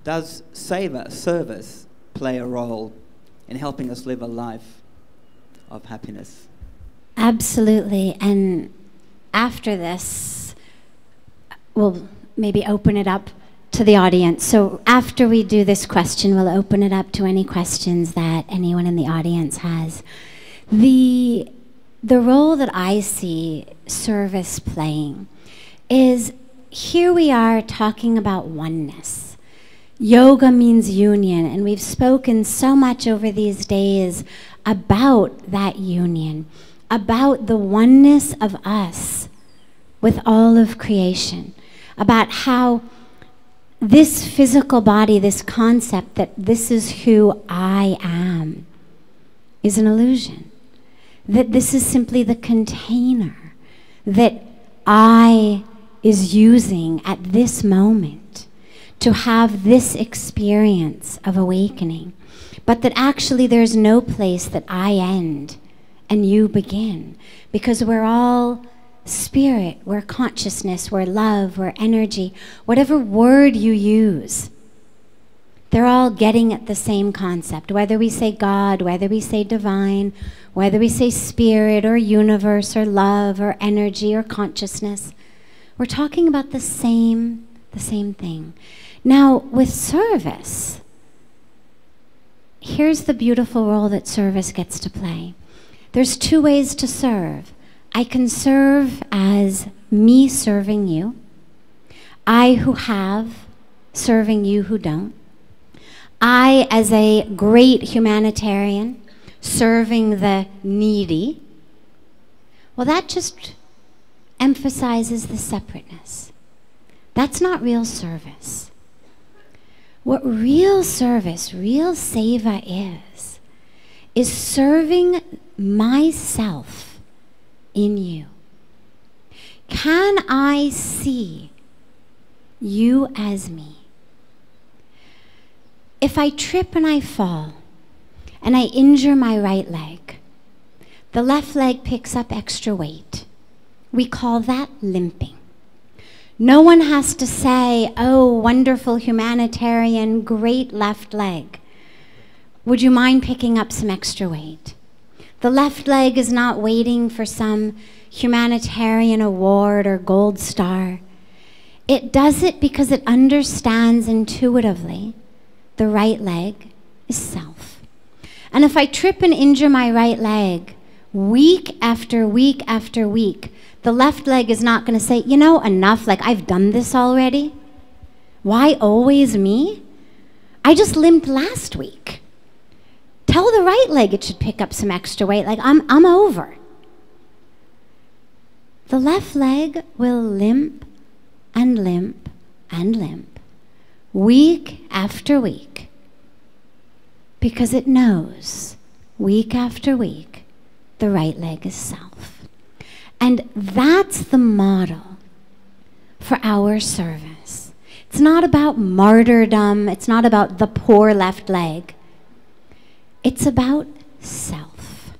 Does service play a role in helping us live a life of happiness? Absolutely. And after this, we'll maybe open it up to the audience. So after we do this question, we'll open it up to any questions that anyone in the audience has. The role that I see service playing is, here we are talking about oneness. Yoga means union, and we've spoken so much over these days about that union, about the oneness of us with all of creation, about how this physical body, this concept that this is who I am, is an illusion. That this is simply the container that I is using at this moment to have this experience of awakening, but that actually there's no place that I end and you begin, because we're all spirit, we're consciousness, we're love, we're energy, whatever word you use. They're all getting at the same concept, whether we say God, whether we say divine, whether we say spirit or universe or love or energy or consciousness. We're talking about the same thing. Now, with service, here's the beautiful role that service gets to play. There's two ways to serve. I can serve as me serving you, I who have serving you who don't, I as a great humanitarian serving the needy. Well, that just emphasizes the separateness. That's not real service. What real service, real seva is serving myself in you. Can I see you as me? If I trip and I fall and I injure my right leg, the left leg picks up extra weight. We call that limping. No one has to say, oh, wonderful humanitarian, great left leg. Would you mind picking up some extra weight? The left leg is not waiting for some humanitarian award or gold star. It does it because it understands intuitively the right leg is self. And if I trip and injure my right leg, week after week after week, the left leg is not going to say, you know, enough, like I've done this already. Why always me? I just limped last week. Tell the right leg it should pick up some extra weight, like I'm over. The left leg will limp and limp and limp, week after week, because it knows, week after week, the right leg is self. And that's the model for our service. It's not about martyrdom. It's not about the poor left leg. It's about self.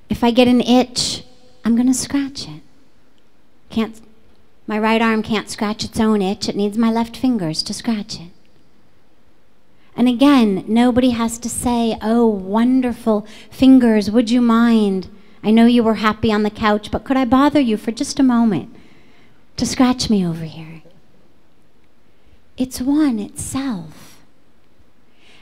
If I get an itch, I'm going to scratch it. My right arm can't scratch its own itch. It needs my left fingers to scratch it. And again, nobody has to say, oh, wonderful fingers, would you mind? I know you were happy on the couch, but could I bother you for just a moment to scratch me over here? It's one, it's self.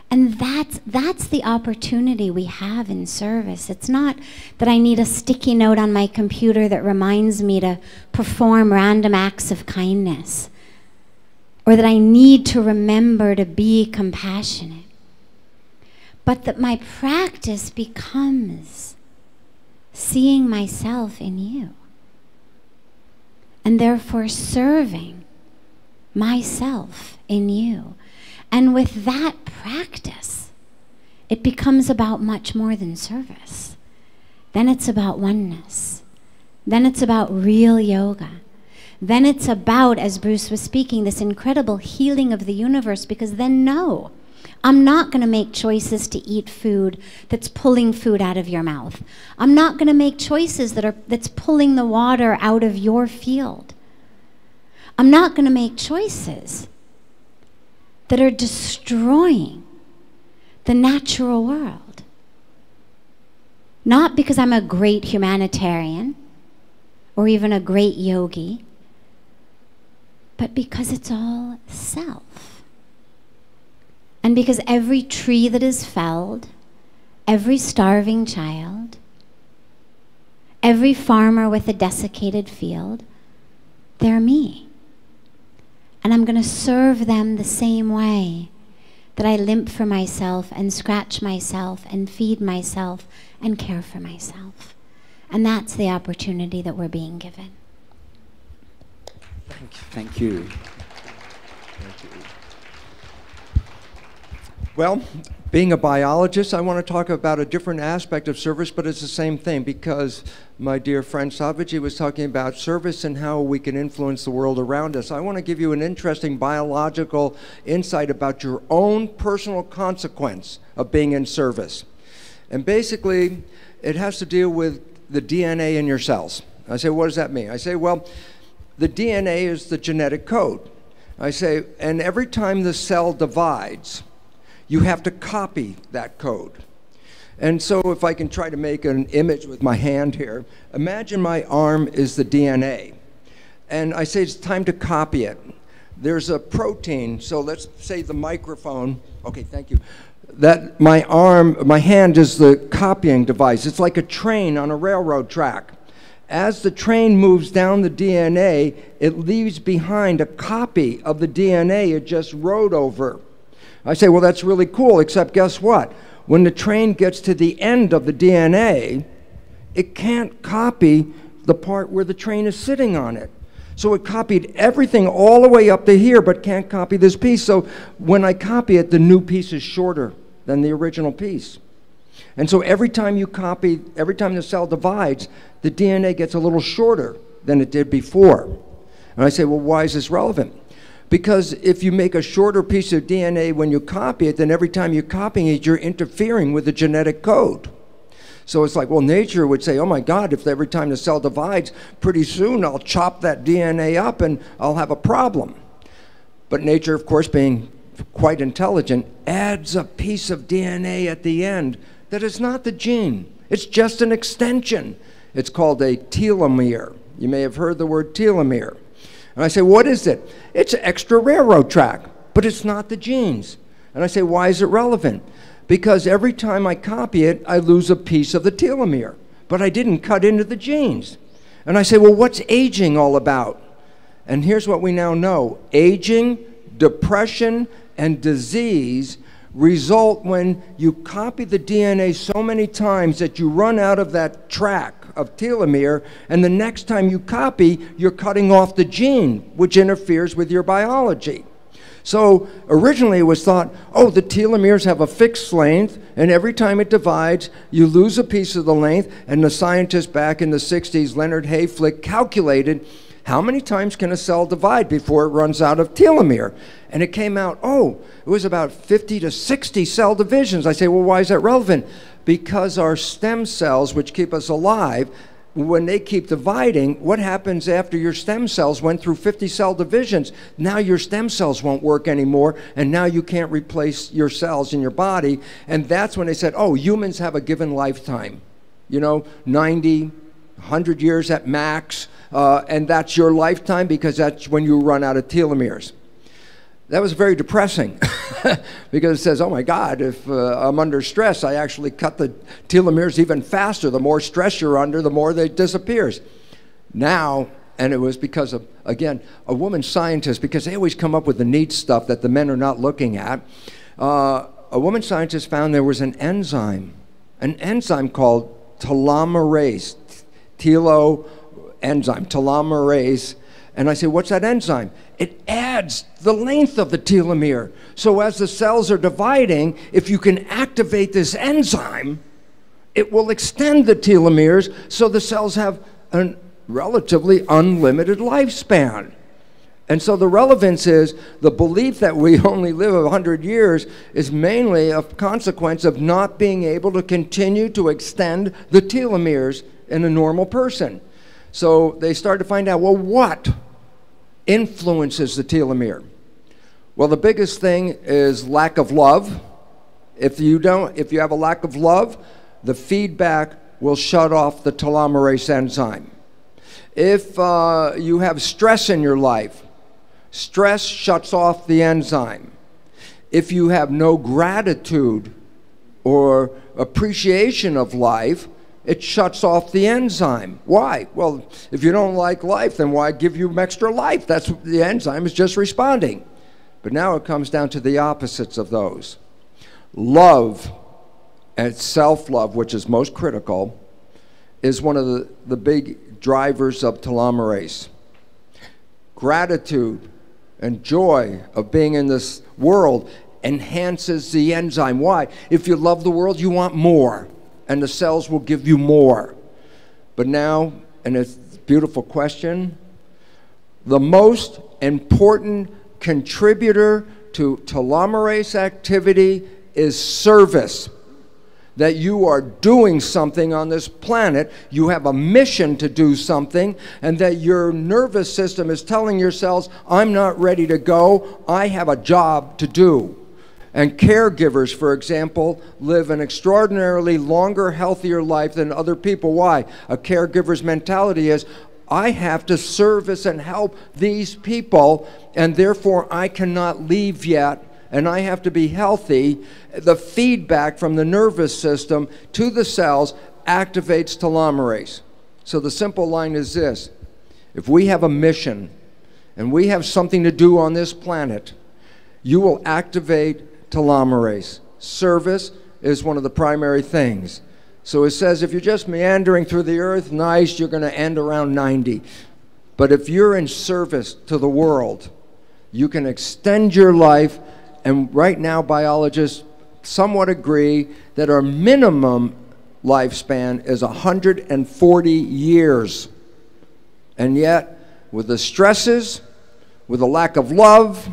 And that's the opportunity we have in service. It's not that I need a sticky note on my computer that reminds me to perform random acts of kindness, or that I need to remember to be compassionate, but that my practice becomes seeing myself in you, and therefore serving myself in you. And with that practice, it becomes about much more than service. Then it's about oneness. Then it's about real yoga. Then it's about, as Bruce was speaking, this incredible healing of the universe, because then no, I'm not going to make choices to eat food that's pulling food out of your mouth. I'm not going to make choices that's pulling the water out of your field. I'm not going to make choices that are destroying the natural world. Not because I'm a great humanitarian or even a great yogi, but because it's all self. And because every tree that is felled, every starving child, every farmer with a desiccated field, they're me. And I'm going to serve them the same way that I limp for myself and scratch myself and feed myself and care for myself. And that's the opportunity that we're being given. Thank you. Well, being a biologist, I want to talk about a different aspect of service, but it's the same thing, because my dear friend Sadhvi was talking about service and how we can influence the world around us. I want to give you an interesting biological insight about your own personal consequence of being in service. And basically, it has to deal with the DNA in your cells. I say, what does that mean? I say, well, the DNA is the genetic code. I say, and every time the cell divides, you have to copy that code. And so if I can try to make an image with my hand here, imagine my arm is the DNA. And I say it's time to copy it. There's a protein, so let's say the microphone, okay, thank you, that my hand is the copying device. It's like a train on a railroad track. As the train moves down the DNA, it leaves behind a copy of the DNA it just rode over. I say, well, that's really cool, except guess what? When the train gets to the end of the DNA, it can't copy the part where the train is sitting on it. So it copied everything all the way up to here, but can't copy this piece. So when I copy it, the new piece is shorter than the original piece. And so every time you copy, every time the cell divides, the DNA gets a little shorter than it did before. And I say, well, why is this relevant? Because if you make a shorter piece of DNA when you copy it, then every time you're copying it, you're interfering with the genetic code. So it's like, well, nature would say, oh my God, if every time the cell divides, pretty soon I'll chop that DNA up and I'll have a problem. But nature, of course, being quite intelligent, adds a piece of DNA at the end that is not the gene. It's just an extension. It's called a telomere. You may have heard the word telomere. And I say, what is it? It's an extra railroad track, but it's not the genes. And I say, why is it relevant? Because every time I copy it, I lose a piece of the telomere, but I didn't cut into the genes. And I say, well, what's aging all about? And here's what we now know. Aging, depression, and disease result when you copy the DNA so many times that you run out of that track of telomere, and the next time you copy, you're cutting off the gene, which interferes with your biology. So originally it was thought, oh, the telomeres have a fixed length, and every time it divides, you lose a piece of the length, and the scientists back in the 60s, Leonard Hayflick, calculated how many times can a cell divide before it runs out of telomere? And it came out, oh, it was about 50 to 60 cell divisions. I say, well, why is that relevant? Because our stem cells, which keep us alive, when they keep dividing, what happens after your stem cells went through 50 cell divisions? Now your stem cells won't work anymore, and now you can't replace your cells in your body. And that's when they said, oh, humans have a given lifetime. You know, 90, 100 years at max, and that's your lifetime because that's when you run out of telomeres. That was very depressing because it says, oh my God, if I'm under stress, I actually cut the telomeres even faster. The more stress you're under, the more they disappears. Now, and it was because of, again, a woman scientist, because they always come up with the neat stuff that the men are not looking at. A woman scientist found there was an enzyme called telomerase, telomerase. And I say, what's that enzyme? It adds the length of the telomere. So as the cells are dividing, if you can activate this enzyme, it will extend the telomeres so the cells have a relatively unlimited lifespan. And so the relevance is the belief that we only live 100 years is mainly a consequence of not being able to continue to extend the telomeres in a normal person. So they started to find out, well, what influences the telomere? Well, the biggest thing is lack of love. If you have a lack of love, the feedback will shut off the telomerase enzyme. If you have stress in your life, stress shuts off the enzyme. If you have no gratitude or appreciation of life, it shuts off the enzyme. Why? Well, if you don't like life, then why give you extra life? That's the enzyme is just responding. But now it comes down to the opposites of those. Love and self-love, which is most critical, is one of the big drivers of telomerase. Gratitude and joy of being in this world enhances the enzyme. Why? If you love the world, you want more, and the cells will give you more. But now, and it's a beautiful question, the most important contributor to telomerase activity is service. That you are doing something on this planet, you have a mission to do something, and that your nervous system is telling your cells, I'm not ready to go, I have a job to do. And caregivers, for example, live an extraordinarily longer, healthier life than other people. Why? A caregiver's mentality is, I have to service and help these people, and therefore I cannot leave yet, and I have to be healthy. The feedback from the nervous system to the cells activates telomerase. So the simple line is this: if we have a mission and we have something to do on this planet, you will activate telomerase. Service is one of the primary things. So it says if you're just meandering through the earth, nice, you're going to end around 90. But if you're in service to the world, you can extend your life. And right now, biologists somewhat agree that our minimum lifespan is 140 years. And yet, with the stresses, with a lack of love,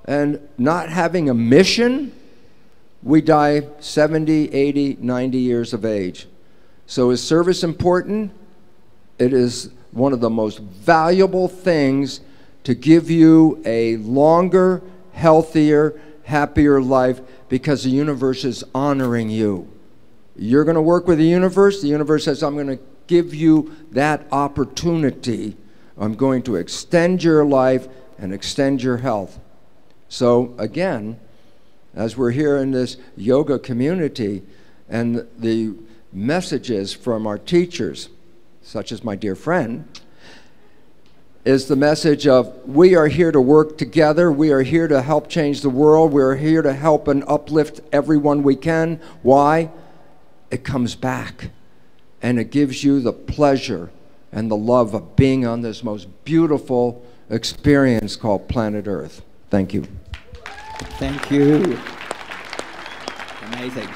and not having a mission, we die 70, 80, 90 years of age. So is service important? It is one of the most valuable things to give you a longer, healthier, happier life, because the universe is honoring you. You're going to work with the universe says, I'm going to give you that opportunity. I'm going to extend your life and extend your health. So again, as we're here in this yoga community, and the messages from our teachers, such as my dear friend, is the message of we are here to work together, we are here to help change the world, we are here to help and uplift everyone we can. Why? It comes back, and it gives you the pleasure and the love of being on this most beautiful experience called planet Earth. Thank you. Thank you. Amazing.